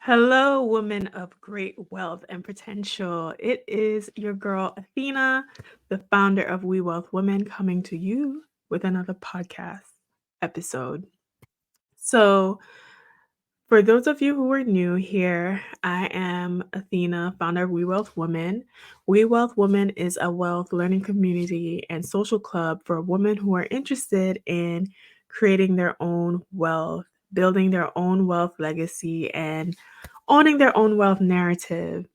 Hello, women of great wealth and potential. It is your girl, Athena, the founder of Wewealth Women, coming to you with another podcast episode. So, for those of you who are new here, I am Athena, founder of Wewealth Women. Wewealth Women is a wealth learning community and social club for women who are interested in creating their own wealth, building their own wealth legacy, and owning their own wealth narrative.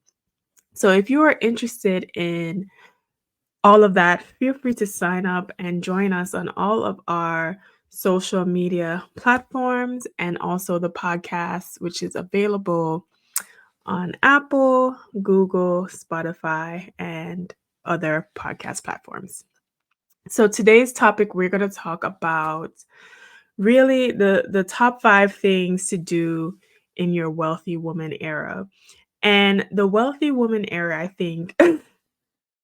So, if you are interested in all of that, feel free to sign up and join us on all of our social media platforms and also the podcast, which is available on Apple, Google, Spotify, and other podcast platforms. So, today's topic, we're going to talk about really the top 5 things to do in your wealthy woman era. And the wealthy woman era, I think,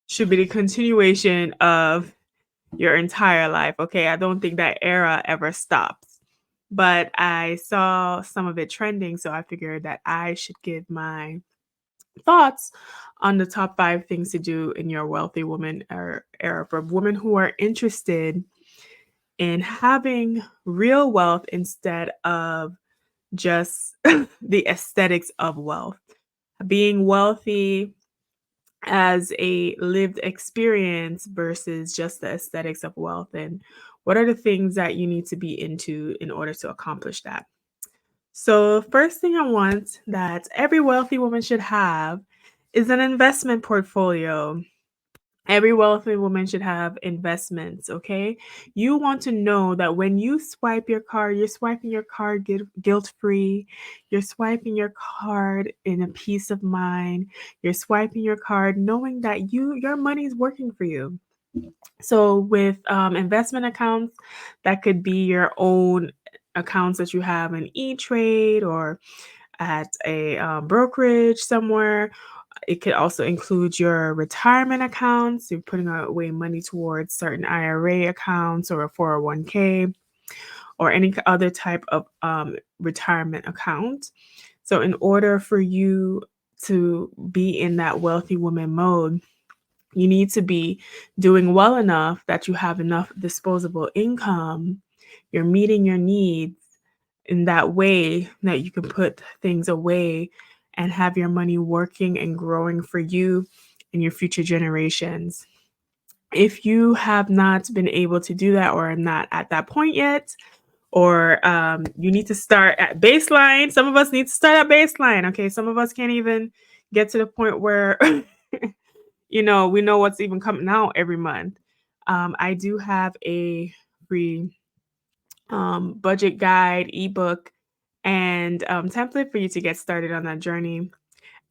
should be the continuation of your entire life. Okay. I don't think that era ever stops. But I saw some of it trending, so I figured that I should give my thoughts on the top 5 things to do in your wealthy woman era for women who are interested in having real wealth instead of just the aesthetics of wealth. Being wealthy as a lived experience versus just the aesthetics of wealth, and what are the things that you need to be into in order to accomplish that. So, first thing I want that every wealthy woman should have is an investment portfolio. Every wealthy woman should have investments, okay? You want to know that when you swipe your card, you're swiping your card guilt free. You're swiping your card in a peace of mind. You're swiping your card knowing that your money is working for you. So, with investment accounts, that could be your own accounts that you have in E Trade or at a brokerage somewhere. It could also include your retirement accounts. You're putting away money towards certain IRA accounts or a 401k or any other type of retirement account. So, in order for you to be in that wealthy woman mode, you need to be doing well enough that you have enough disposable income. You're meeting your needs in that way that you can put things away and have your money working and growing for you and your future generations. If you have not been able to do that or are not at that point yet, or you need to start at baseline, some of us need to start at baseline. Okay, some of us can't even get to the point where we know what's even coming out every month. I do have a free budget guide, ebook, and template for you to get started on that journey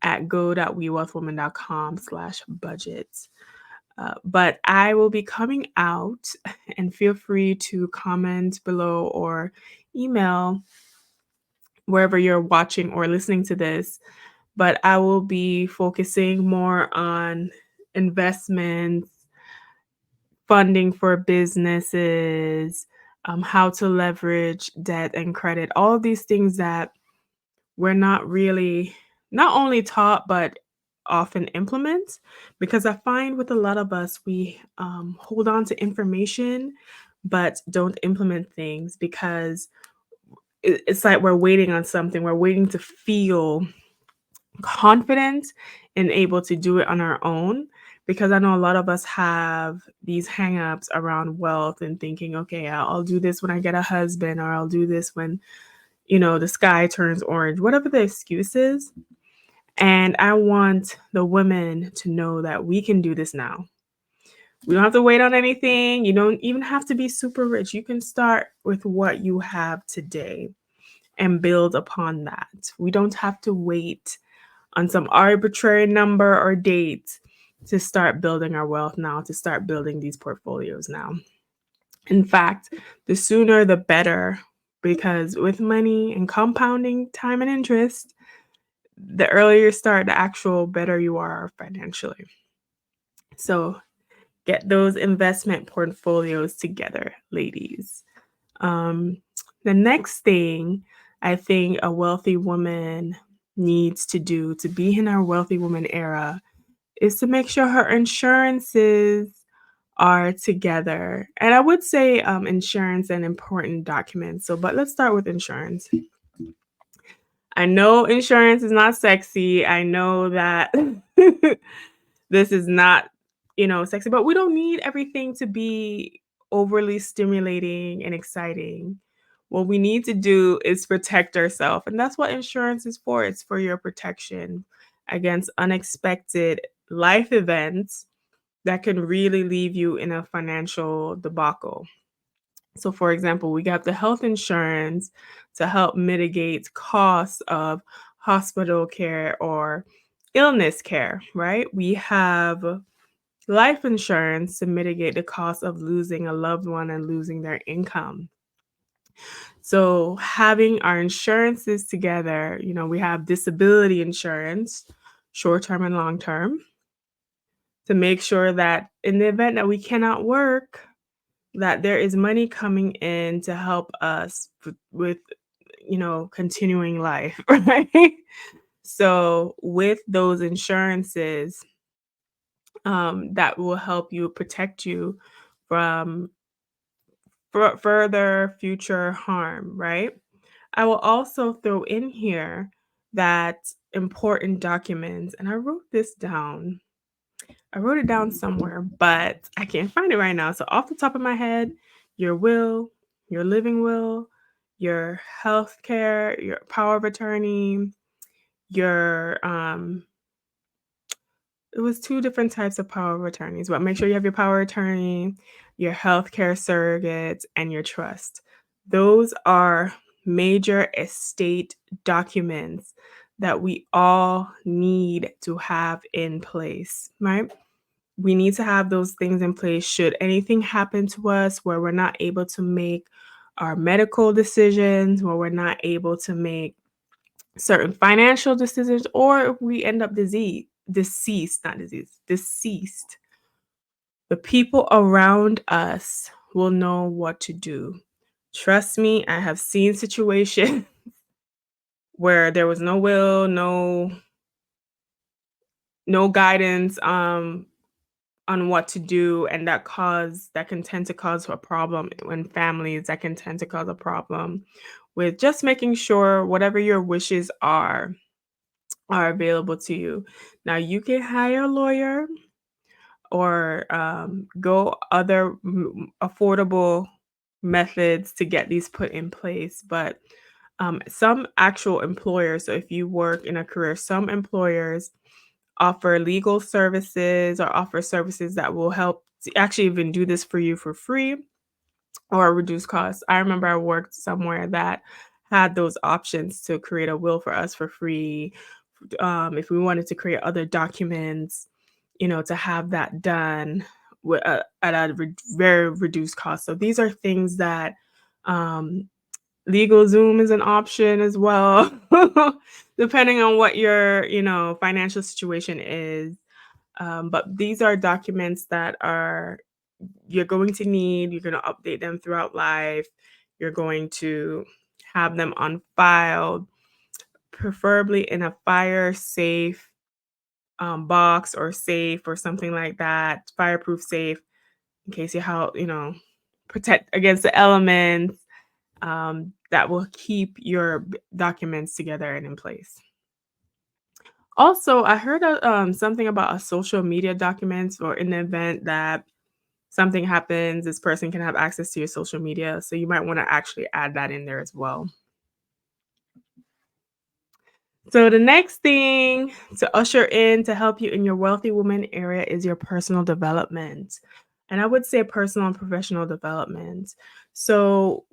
at go.wewealthwoman.com/budget. But I will be coming out, and feel free to comment below or email wherever you're watching or listening to this. But I will be focusing more on investments, funding for businesses, how to leverage debt and credit, all of these things that we're not really not only taught but often implement. Because I find with a lot of us, we hold on to information but don't implement things because it's like we're waiting on something. We're waiting to feel confident and able to do it on our own, because I know a lot of us have these hangups around wealth and thinking, okay, I'll do this when I get a husband, or I'll do this when, the sky turns orange, whatever the excuse is. And I want the women to know that we can do this now. We don't have to wait on anything. You don't even have to be super rich. You can start with what you have today and build upon that. We don't have to wait on some arbitrary number or date to start building our wealth now, to start building these portfolios now. In fact, the sooner the better, because with money and compounding time and interest, the earlier you start, the actual better you are financially. So get those investment portfolios together, ladies. Um, the next thing I think a wealthy woman needs to do to be in our wealthy woman era is to make sure her insurances are together. And I would say insurance and important documents. So, but let's start with insurance. I know insurance is not sexy. I know that this is not, sexy, but we don't need everything to be overly stimulating and exciting. What we need to do is protect ourselves. And that's what insurance is for. It's for your protection against unexpected life events that can really leave you in a financial debacle. So, for example, we got the health insurance to help mitigate costs of hospital care or illness care, right? We have life insurance to mitigate the cost of losing a loved one and losing their income. So, having our insurances together, we have disability insurance, short term and long term, to make sure that in the event that we cannot work, that there is money coming in to help us with continuing life, right? So with those insurances, that will help you protect you from further future harm, right? I will also throw in here that important documents, and I wrote this down. I wrote it down somewhere, but I can't find it right now. So off the top of my head, your will, your living will, your health care, your power of attorney, your it was two different types of power of attorneys, but make sure you have your power of attorney, your healthcare surrogates, and your trust. Those are major estate documents that we all need to have in place, right? We need to have those things in place should anything happen to us where we're not able to make our medical decisions, where we're not able to make certain financial decisions, or if we end up deceased, not diseased, deceased. The people around us will know what to do. Trust me, I have seen situations where there was no will, no guidance on what to do, and that can tend to cause a problem when families, that can tend to cause a problem with just making sure whatever your wishes are available to you. Now you can hire a lawyer or go other affordable methods to get these put in place, but some actual employers, so if you work in a career, some employers offer legal services or offer services that will help to actually even do this for you for free or reduce costs. I remember I worked somewhere that had those options to create a will for us for free. If we wanted to create other documents, to have that done at a very reduced cost. So these are things that um, legal Zoom is an option as well, depending on what your financial situation is. But these are documents that are you're going to need. You're going to update them throughout life. You're going to have them on file, preferably in a fire safe box or safe or something like that, fireproof safe, in case protect against the elements. That will keep your documents together and in place. Also, I heard something about a social media documents, or in the event that something happens, this person can have access to your social media. So you might want to actually add that in there as well. So the next thing to usher in to help you in your wealthy woman area is your personal development. And I would say personal and professional development. So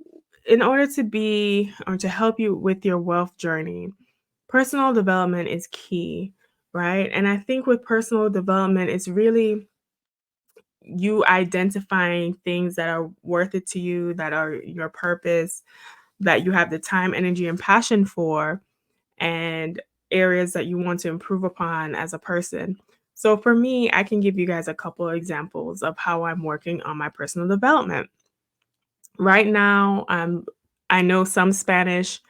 in order to be or to help you with your wealth journey, personal development is key, right? And I think with personal development, it's really you identifying things that are worth it to you, that are your purpose, that you have the time, energy, and passion for, and areas that you want to improve upon as a person. So for me, I can give you guys a couple of examples of how I'm working on my personal development. Right now, I know some Spanish,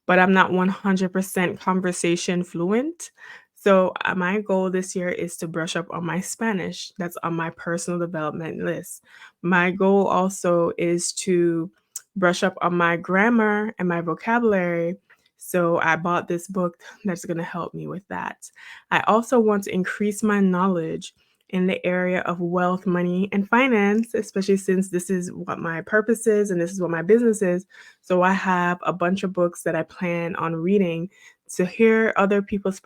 but I'm not 100% conversation fluent. So, my goal this year is to brush up on my Spanish. That's on my personal development list. My goal also is to brush up on my grammar and my vocabulary. So, I bought this book that's going to help me with that. I also want to increase my knowledge in the area of wealth, money, and finance, especially since this is what my purpose is and this is what my business is. So I have a bunch of books that I plan on reading to hear other people's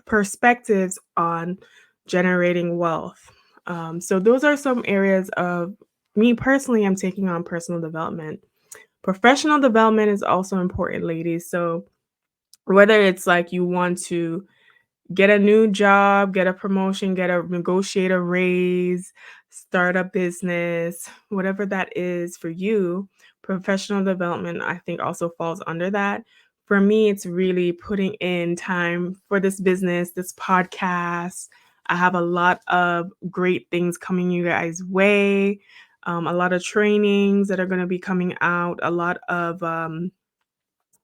perspectives on generating wealth. So those are some areas of me personally. I'm taking on personal development. Professional development is also important, ladies. So whether it's like you want to get a new job, get a promotion, negotiate a raise, start a business, whatever that is for you. Professional development, I think, also falls under that. For me, it's really putting in time for this business, this podcast. I have a lot of great things coming you guys' way, a lot of trainings that are going to be coming out, a lot of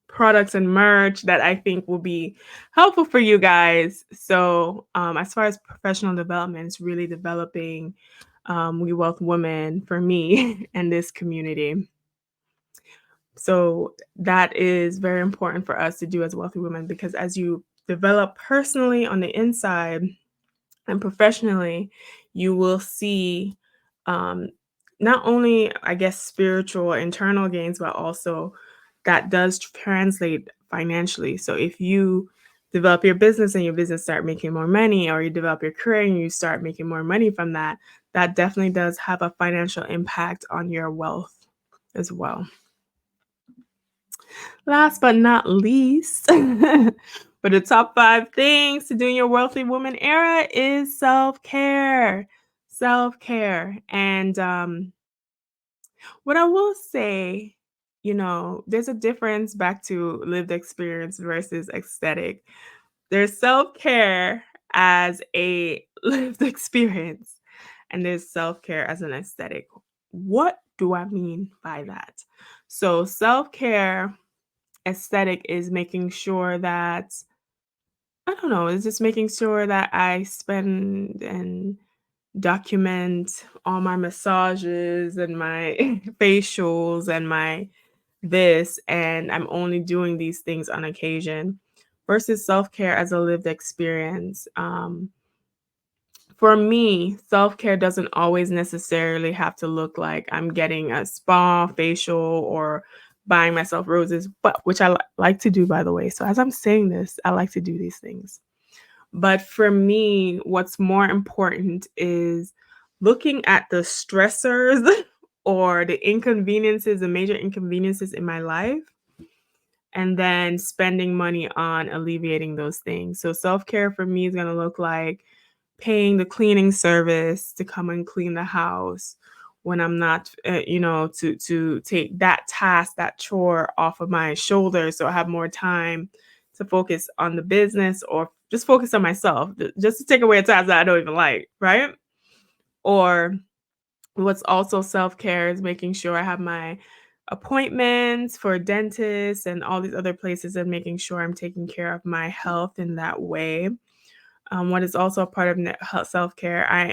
products and merch that I think will be helpful for you guys. So, as far as professional development, it's really developing We Wealth Women for me and this community. So, that is very important for us to do as wealthy women because as you develop personally on the inside, and professionally, you will see um, not only, I guess, spiritual internal gains, but also that does translate financially. So if you develop your business and your business start making more money, or you develop your career and you start making more money from that, that definitely does have a financial impact on your wealth as well. Last but not least, for the top 5 things to do in your wealthy woman era is self-care. Self-care. And what I will say, there's a difference back to lived experience versus aesthetic. There's self-care as a lived experience, and there's self-care as an aesthetic. What do I mean by that? So, self-care aesthetic is making sure that I don't know, it's just making sure that I spend and document all my massages and my facials and my this, and I'm only doing these things on occasion versus self-care as a lived experience. For me, self-care doesn't always necessarily have to look like I'm getting a spa, facial, or buying myself roses, but which I like to do, by the way. So as I'm saying this, I like to do these things. But for me, what's more important is looking at the stressors or the inconveniences, the major inconveniences in my life, and then spending money on alleviating those things. So self-care for me is going to look like paying the cleaning service to come and clean the house when I'm not, to take that task, that chore off of my shoulders, so I have more time to focus on the business or just focus on myself, just to take away a task that I don't even like, right? Or what's also self-care is making sure I have my appointments for dentists and all these other places and making sure I'm taking care of my health in that way. What is also a part of self-care, I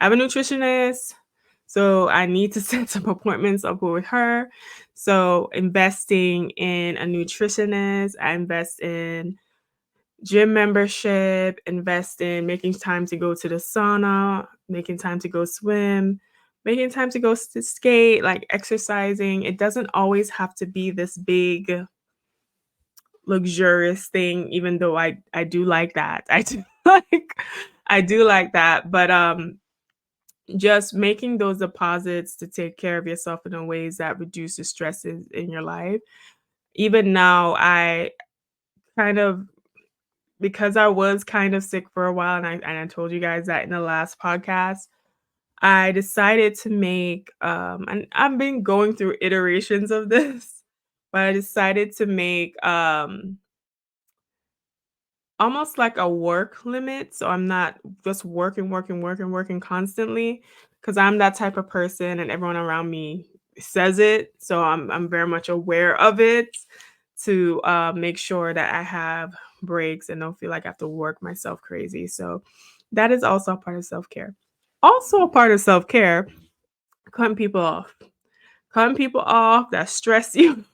have a nutritionist, so I need to set some appointments up with her. So investing in a nutritionist, I invest in gym membership, invest in making time to go to the sauna, making time to go swim, making time to go skate, like exercising. It doesn't always have to be this big luxurious thing, even though I do like that. I do I do like that, but just making those deposits to take care of yourself in a ways that reduce the stresses in your life. Even now, I kind of because I was kind of sick for a while, and I told you guys that in the last podcast, I decided to make and I've been going through iterations of this, but I decided to make almost like a work limit, so I'm not just working, working, working, working constantly. Because 'cause I'm that type of person and everyone around me says it, so I'm very much aware of it to make sure that I have breaks and don't feel like I have to work myself crazy. So that is also a part of self-care. Also a part of self-care, cutting people off. Cutting people off that stress you.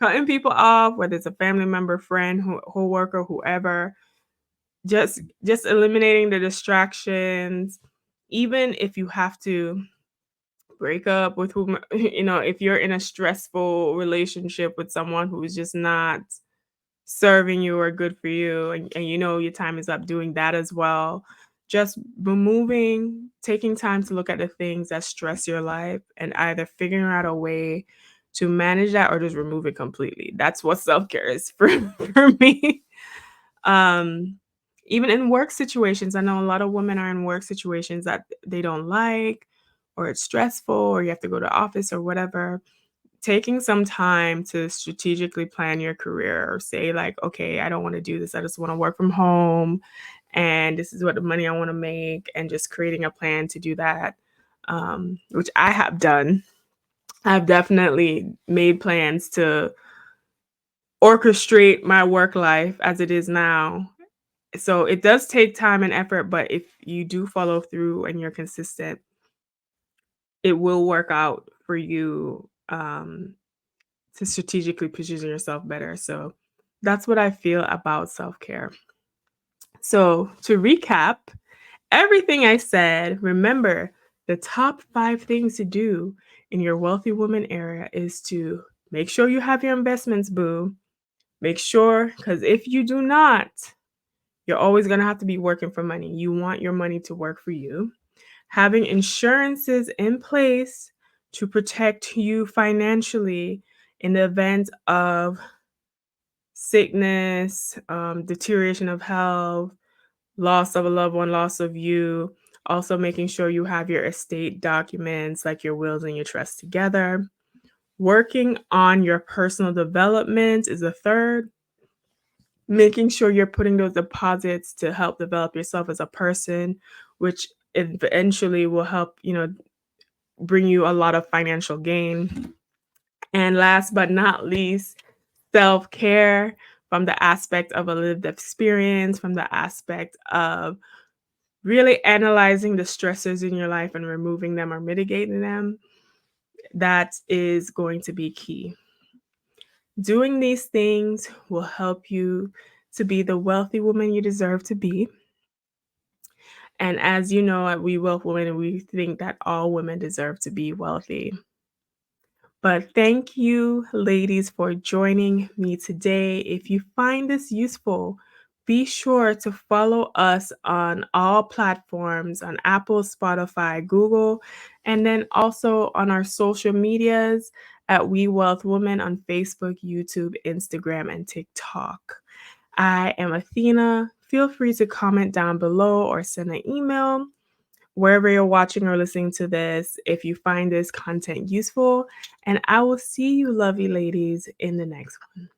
Cutting people off, whether it's a family member, friend, coworker, whoever. Just eliminating the distractions. Even if you have to break up with whom, if you're in a stressful relationship with someone who's just not serving you or good for you, and your time is up, doing that as well. Just removing, taking time to look at the things that stress your life and either figuring out a way to manage that or just remove it completely. That's what self-care is for me. um Even in work situations, I know a lot of women are in work situations that they don't like, or it's stressful, or you have to go to office or whatever. Taking some time to strategically plan your career, or say like, okay, I don't want to do this, I just want to work from home, and this is what the money I want to make, and just creating a plan to do that, which I have done. I've definitely made plans to orchestrate my work life as it is now. So it does take time and effort, but if you do follow through and you're consistent, it will work out for you, to strategically position yourself better. So that's what I feel about self-care. So to recap everything I said, remember the top 5 things to do in your wealthy woman area is to make sure you have your investments, boo. Make sure, because if you do not, you're always going to have to be working for money. You want your money to work for you. Having insurances in place to protect you financially in the event of sickness, deterioration of health, loss of a loved one, loss of you. Also, making sure you have your estate documents like your wills and your trusts together. Working on your personal development is a third. Making sure you're putting those deposits to help develop yourself as a person, which eventually will help, bring you a lot of financial gain. And last but not least, self-care, from the aspect of a lived experience, from the aspect of really analyzing the stressors in your life and removing them or mitigating them. That is going to be key. Doing these things will help you to be the wealthy woman you deserve to be. And as you know, at Wewealth Women, we think that all women deserve to be wealthy. But thank you, ladies, for joining me today. If you find this useful, be sure to follow us on all platforms, on Apple, Spotify, Google, and then also on our social medias at Wewealth Women on Facebook, YouTube, Instagram, and TikTok. I am Athena. Feel free to comment down below or send an email wherever you're watching or listening to this if you find this content useful. And I will see you, lovely ladies, in the next one.